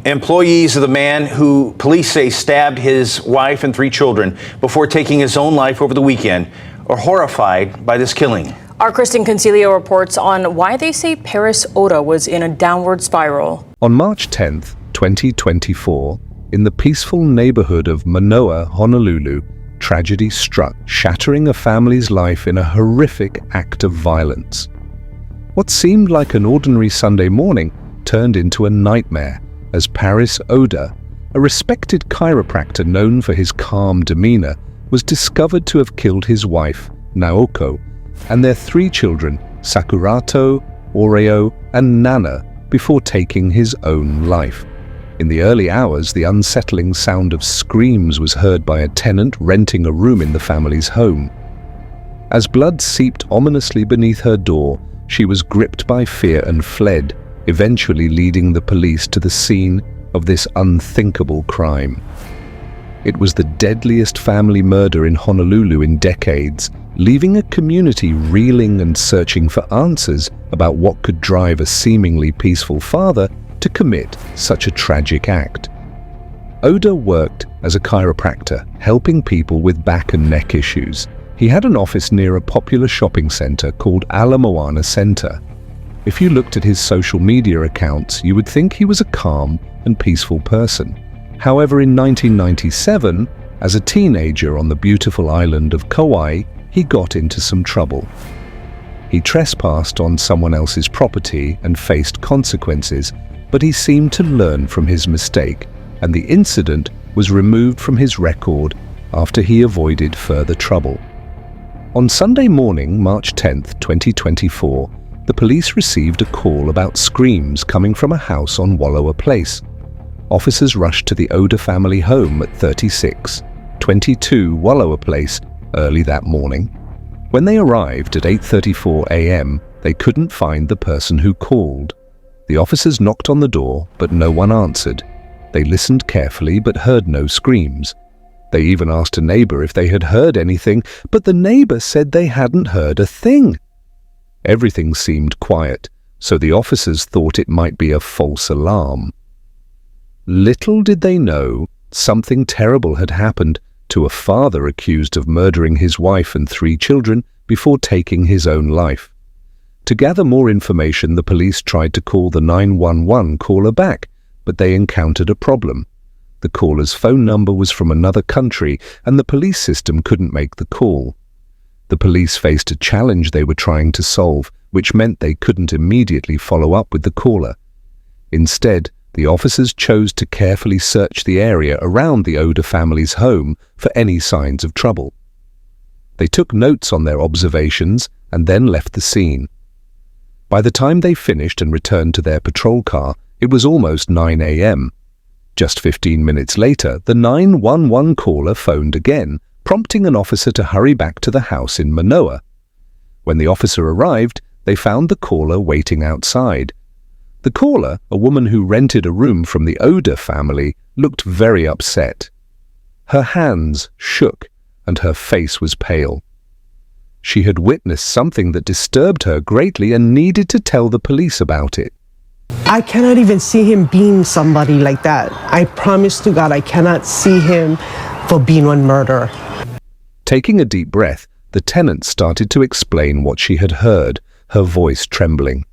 Employees of the man who police say stabbed his wife and 3 children before taking his own life over the weekend are horrified by this killing. Our Kristen Concilio reports on why they say Paris Oda was in a downward spiral. On March 10th, 2024, in the peaceful neighborhood of Manoa, Honolulu, tragedy struck, shattering a family's life in a horrific act of violence. What seemed like an ordinary Sunday morning turned into a nightmare as Paris Oda, a respected chiropractor known for his calm demeanor, was discovered to have killed his wife, Naoko, and their 3 children, Sakurato, Oreo, and Nana, before taking his own life. In the early hours, the unsettling sound of screams was heard by a tenant renting a room in the family's home. As blood seeped ominously beneath her door, she was gripped by fear and fled, eventually leading the police to the scene of this unthinkable crime. It was the deadliest family murder in Honolulu in decades, leaving a community reeling and searching for answers about what could drive a seemingly peaceful father to commit such a tragic act. Oda worked as a chiropractor, helping people with back and neck issues. He had an office near a popular shopping center called Ala Moana Center. If you looked at his social media accounts, you would think he was a calm and peaceful person. However, in 1997, as a teenager on the beautiful island of Kauai, he got into some trouble. He trespassed on someone else's property and faced consequences, but he seemed to learn from his mistake, and the incident was removed from his record after he avoided further trouble. On Sunday morning, March 10th, 2024, the police received a call about screams coming from a house on Wallowa Place. Officers rushed to the Oda family home at 3622 Wallowa Place early that morning. When they arrived at 8:34 a.m., they couldn't find the person who called. The officers knocked on the door, but no one answered. They listened carefully but heard no screams. They even asked a neighbor if they had heard anything, but the neighbor said they hadn't heard a thing. Everything seemed quiet, so the officers thought it might be a false alarm. Little did they know, something terrible had happened to a father accused of murdering his wife and 3 children before taking his own life. To gather more information, the police tried to call the 911 caller back, but they encountered a problem. The caller's phone number was from another country, and the police system couldn't make the call. The police faced a challenge they were trying to solve, which meant they couldn't immediately follow up with the caller. Instead, the officers chose to carefully search the area around the Oda family's home for any signs of trouble. They took notes on their observations and then left the scene. By the time they finished and returned to their patrol car, it was almost 9 a.m. Just 15 minutes later, the 911 caller phoned again, prompting an officer to hurry back to the house in Manoa. When the officer arrived, they found the caller waiting outside. The caller, a woman who rented a room from the Oda family, looked very upset. Her hands shook and her face was pale. She had witnessed something that disturbed her greatly and needed to tell the police about it. I cannot even see him being somebody like that. I promise to God I cannot see him for being one murderer. Taking a deep breath, the tenant started to explain what she had heard, her voice trembling.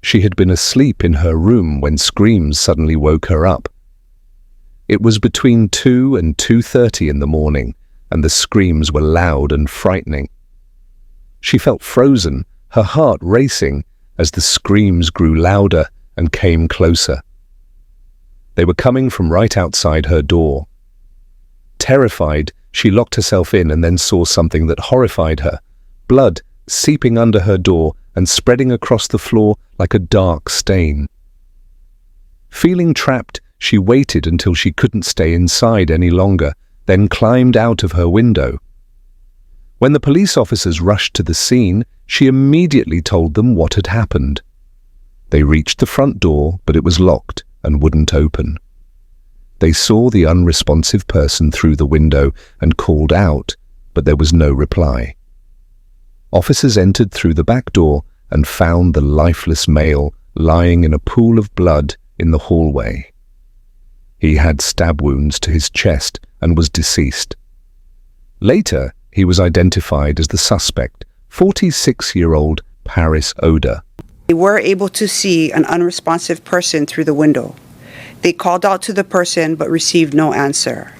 She had been asleep in her room when screams suddenly woke her up. It was between 2 and 2:30 in the morning, and the screams were loud and frightening. She felt frozen, her heart racing, as the screams grew louder and came closer. They were coming from right outside her door. Terrified, she locked herself in and then saw something that horrified her: blood seeping under her door and spreading across the floor like a dark stain. Feeling trapped, she waited until she couldn't stay inside any longer, then climbed out of her window. When the police officers rushed to the scene, she immediately told them what had happened. They reached the front door, but it was locked and wouldn't open. They saw the unresponsive person through the window and called out, but there was no reply. Officers entered through the back door and found the lifeless male lying in a pool of blood in the hallway. He had stab wounds to his chest and was deceased. Later, he was identified as the suspect, 46-year-old Paris Oda. They were able to see an unresponsive person through the window. They called out to the person but received no answer.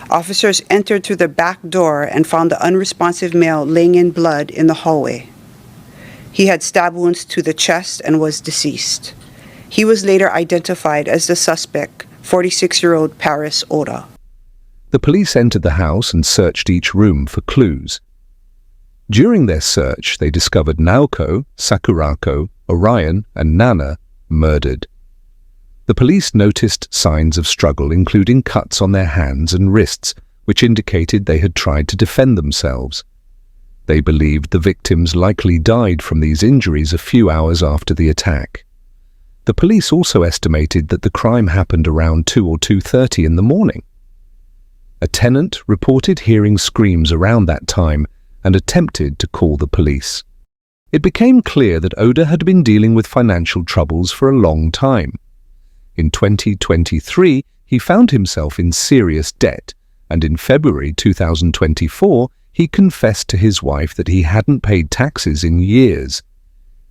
Officers entered through the back door and found the unresponsive male laying in blood in the hallway. He had stab wounds to the chest and was deceased. He was later identified as the suspect, 46-year-old Paris Oda. The police entered the house and searched each room for clues. During their search, they discovered Naoko, Sakurato, Orion, and Nana murdered. The police noticed signs of struggle, including cuts on their hands and wrists, which indicated they had tried to defend themselves. They believed the victims likely died from these injuries a few hours after the attack. The police also estimated that the crime happened around 2 or 2:30 in the morning. A tenant reported hearing screams around that time and attempted to call the police. It became clear that Oda had been dealing with financial troubles for a long time. In 2023, he found himself in serious debt, and in February 2024, he confessed to his wife that he hadn't paid taxes in years.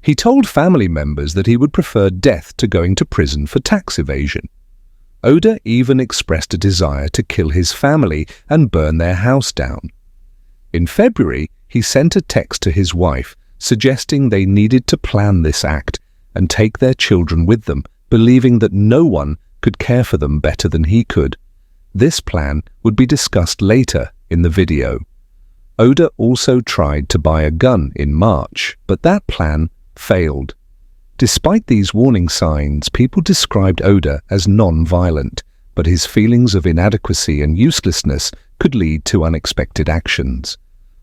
He told family members that he would prefer death to going to prison for tax evasion. Oda even expressed a desire to kill his family and burn their house down. In February, he sent a text to his wife suggesting they needed to plan this act and take their children with them, believing that no one could care for them better than he could. This plan would be discussed later in the video. Oda also tried to buy a gun in March, but that plan failed. Despite these warning signs, people described Oda as non-violent, but his feelings of inadequacy and uselessness could lead to unexpected actions.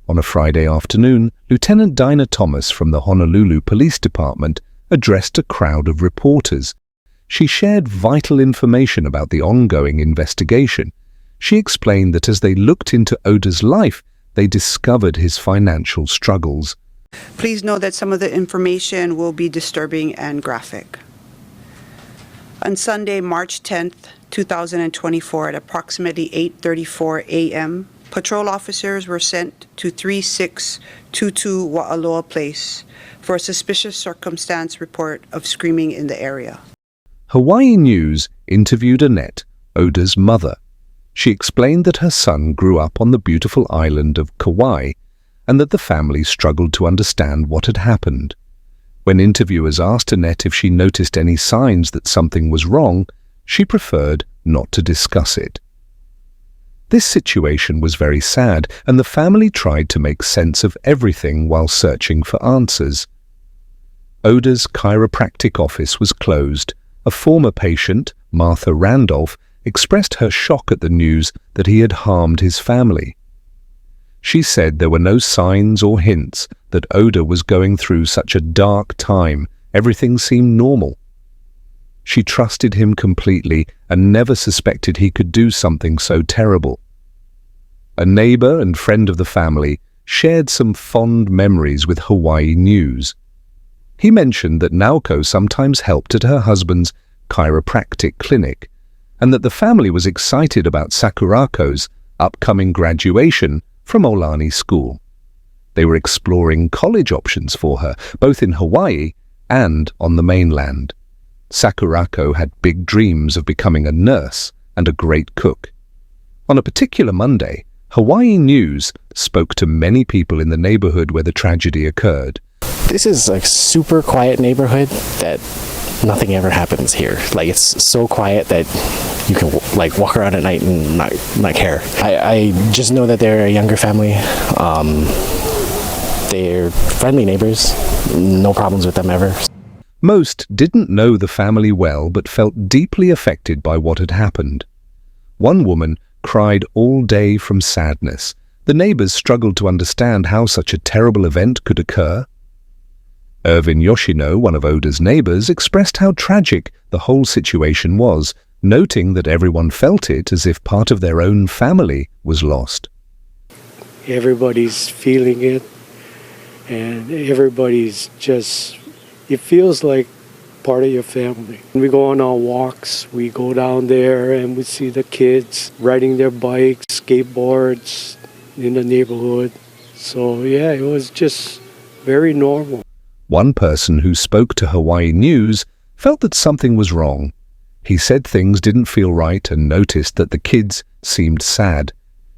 On a Friday afternoon, Lieutenant Dinah Thomas from the Honolulu Police Department addressed a crowd of reporters. She shared vital information about the ongoing investigation. She explained that as they looked into Oda's life, they discovered his financial struggles. Please know that some of the information will be disturbing and graphic. On Sunday, March 10th, 2024, at approximately 8:34 a.m., patrol officers were sent to 3622 Wa'aloa Place for a suspicious circumstance report of screaming in the area. Hawaii News interviewed Annette, Oda's mother. She explained that her son grew up on the beautiful island of Kauai and that the family struggled to understand what had happened. When interviewers asked Annette if she noticed any signs that something was wrong, she preferred not to discuss it. This situation was very sad, and the family tried to make sense of everything while searching for answers. Oda's chiropractic office was closed. A former patient, Martha Randolph, expressed her shock at the news that he had harmed his family. She said there were no signs or hints that Oda was going through such a dark time. Everything seemed normal. She trusted him completely and never suspected he could do something so terrible. A neighbor and friend of the family shared some fond memories with Hawaii News. He mentioned that Naoko sometimes helped at her husband's chiropractic clinic, and that the family was excited about Sakurato's upcoming graduation from Olani School. They were exploring college options for her, both in Hawaii and on the mainland. Sakurato had big dreams of becoming a nurse and a great cook. On a particular Monday, Hawaii News spoke to many people in the neighborhood where the tragedy occurred. This is a super quiet neighborhood that nothing ever happens here. Like, it's so quiet that you can walk around at night and not care. I just know that they're a younger family. They're friendly neighbors. No problems with them ever. Most didn't know the family well but felt deeply affected by what had happened. One woman cried all day from sadness. The neighbors struggled to understand how such a terrible event could occur. Irvin Yoshino, one of Oda's neighbors, expressed how tragic the whole situation was, noting that everyone felt it as if part of their own family was lost. Everybody's feeling it, and everybody's just, it feels like part of your family. We go on our walks, we go down there and we see the kids riding their bikes, skateboards in the neighborhood. So yeah, it was just very normal. One person who spoke to Hawaii News felt that something was wrong. He said things didn't feel right and noticed that the kids seemed sad.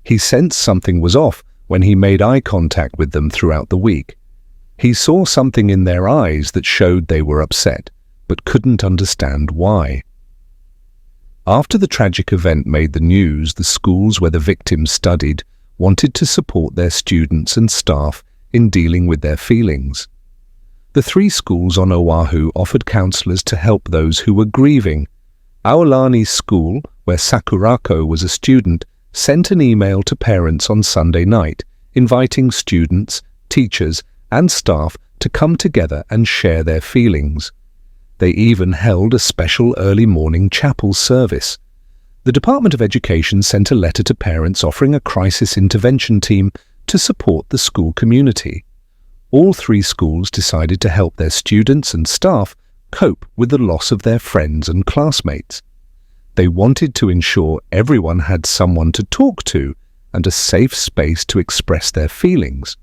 He sensed something was off when he made eye contact with them throughout the week. He saw something in their eyes that showed they were upset, but couldn't understand why. After the tragic event made the news, the schools where the victims studied wanted to support their students and staff in dealing with their feelings. The 3 schools on Oahu offered counselors to help those who were grieving. Aulani's school, where Sakurato was a student, sent an email to parents on Sunday night, inviting students, teachers, and staff to come together and share their feelings. They even held a special early morning chapel service. The Department of Education sent a letter to parents offering a crisis intervention team to support the school community. All 3 schools decided to help their students and staff cope with the loss of their friends and classmates. They wanted to ensure everyone had someone to talk to and a safe space to express their feelings.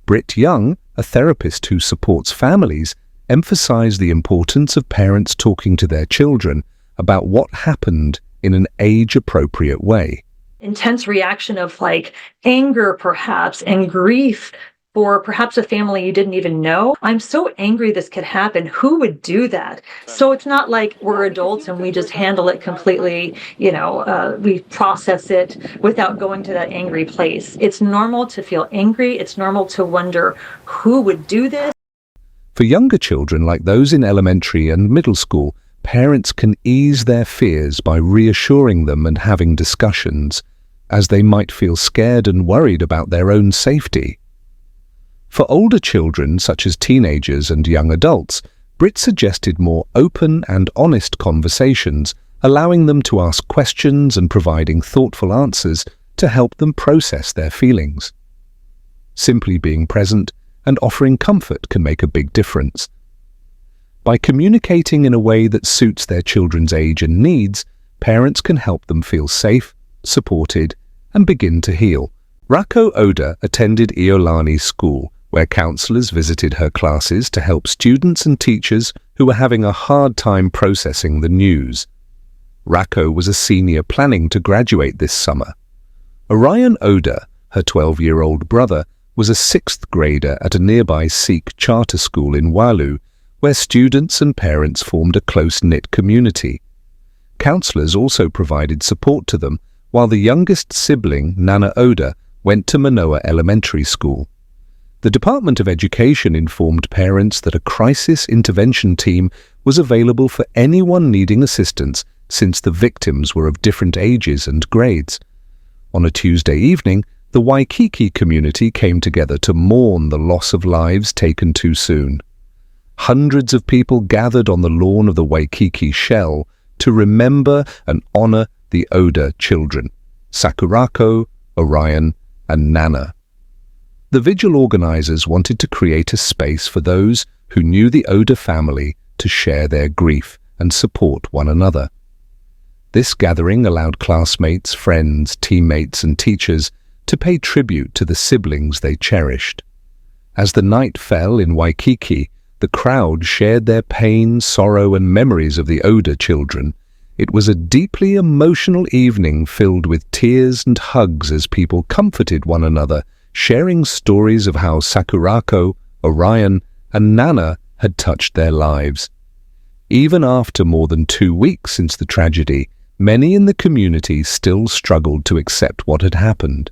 Britt Young, a therapist who supports families, emphasized the importance of parents talking to their children about what happened in an age-appropriate way. Intense reaction of like anger perhaps and grief for perhaps a family you didn't even know. I'm so angry this could happen. Who would do that? So it's not like we're adults and we just handle it completely, we process it without going to that angry place. It's normal to feel angry. It's normal to wonder who would do this. For younger children like those in elementary and middle school, parents can ease their fears by reassuring them and having discussions, as they might feel scared and worried about their own safety. For older children, such as teenagers and young adults, Britt suggested more open and honest conversations, allowing them to ask questions and providing thoughtful answers to help them process their feelings. Simply being present and offering comfort can make a big difference. By communicating in a way that suits their children's age and needs, parents can help them feel safe, supported, and begin to heal. Rako Oda attended Iolani's school, where counselors visited her classes to help students and teachers who were having a hard time processing the news. Rako was a senior planning to graduate this summer. Orion Oda, her 12-year-old brother, was a 6th grader at a nearby Sikh charter school in Walu, where students and parents formed a close-knit community. Counselors also provided support to them, while the youngest sibling, Nana Oda, went to Manoa Elementary School. The Department of Education informed parents that a crisis intervention team was available for anyone needing assistance since the victims were of different ages and grades. On a Tuesday evening, the Waikiki community came together to mourn the loss of lives taken too soon. Hundreds of people gathered on the lawn of the Waikiki Shell to remember and honor the Oda children, Sakurato, Orion, and Nana. The vigil organizers wanted to create a space for those who knew the Oda family to share their grief and support one another. This gathering allowed classmates, friends, teammates, and teachers to pay tribute to the siblings they cherished. As the night fell in Waikiki, the crowd shared their pain, sorrow, and memories of the Oda children. It was a deeply emotional evening filled with tears and hugs as people comforted one another, sharing stories of how Sakurato, Orion, and Nana had touched their lives. Even after more than 2 weeks since the tragedy, many in the community still struggled to accept what had happened.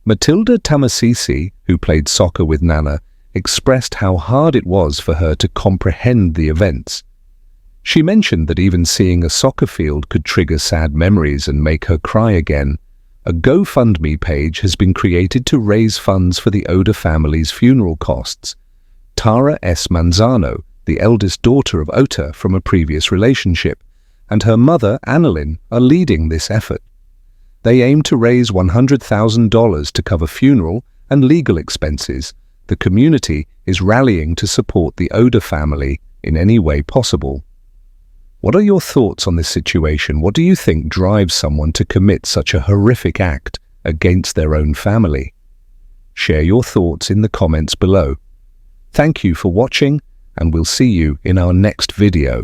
Matilda Tamasisi, who played soccer with Nana, expressed how hard it was for her to comprehend the events. She mentioned that even seeing a soccer field could trigger sad memories and make her cry again. A GoFundMe page has been created to raise funds for the Oda family's funeral costs. Tara S. Manzano, the eldest daughter of Ota from a previous relationship, and her mother, Annalyn, are leading this effort. They aim to raise $100,000 to cover funeral and legal expenses. The community is rallying to support the Oda family in any way possible. What are your thoughts on this situation? What do you think drives someone to commit such a horrific act against their own family? Share your thoughts in the comments below. Thank you for watching, and we'll see you in our next video.